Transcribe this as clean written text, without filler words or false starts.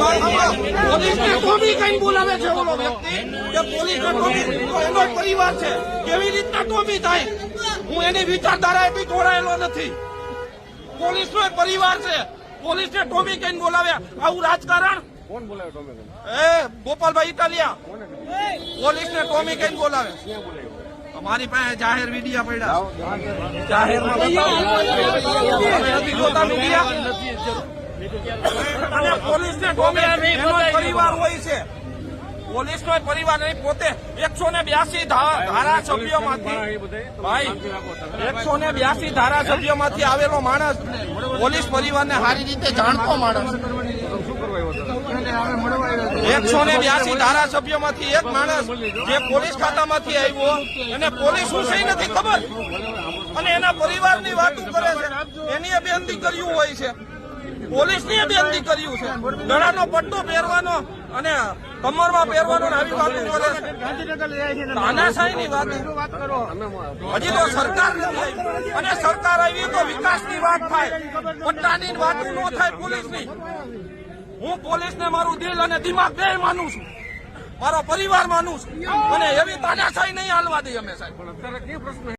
પોલીસને ટોમી કઈ બોલાવે છે ઓલો વ્યક્તિ કે પોલીસને ટોમી એનો પરિવાર છે કેવી રીતના ટોમી થાય? હું એની વિચારધારા બી જોડાયેલો નથી. પોલીસનો પરિવાર છે, પોલીસને ટોમી કઈ બોલાવે? આવું રાજકારણ કોણ બોલાવે ટોમી? ગોપાલભાઈ ઇટાલિયા પોલીસને ટોમી કઈ બોલાવે? અમારી પાસે જાહેર મીડિયા પડ્યા, જાહેરમાં નથી જોતા મીડિયા. અને પોલીસને ટોમી એનો પરિવાર હોય છે, પોલીસનો પરિવાર નહીં. પોતે 182 ધારાસભ્યોમાંથી ભાઈ 182 ધારાસભ્યોમાંથી આવેલો માણસ, પોલીસ પરિવારને સારી રીતે જાણતો માણસ. 182 ધારાસભ્યોમાંથી એક માણસ જે પોલીસ ખાતામાંથી આવ્યો અને પોલીસ શું છે નથી ખબર, અને એના પરિવારની વાતો કરે છે. એની બેનથી કર્યું હોય છે, પોલીસની બેનથી કર્યું છે. ગળાનો પટ્ટો પહેરવાનો અને કમરમાં પહેરવાનો આવી વાતો કરે છે. તાનાશાહીની વાત. હજી તો સરકાર નથી આવી, અને સરકાર આવી તો વિકાસની વાત થાય, પટ્ટાની વાતો ન થાય પોલીસની. હું પોલીસને મારું દિલ અને દિમાગ બે માનું છું, મારો પરિવાર માનું છું, અને એવી તાનાશાહી નહીં હાલવા દઈએ અમે સાહેબ.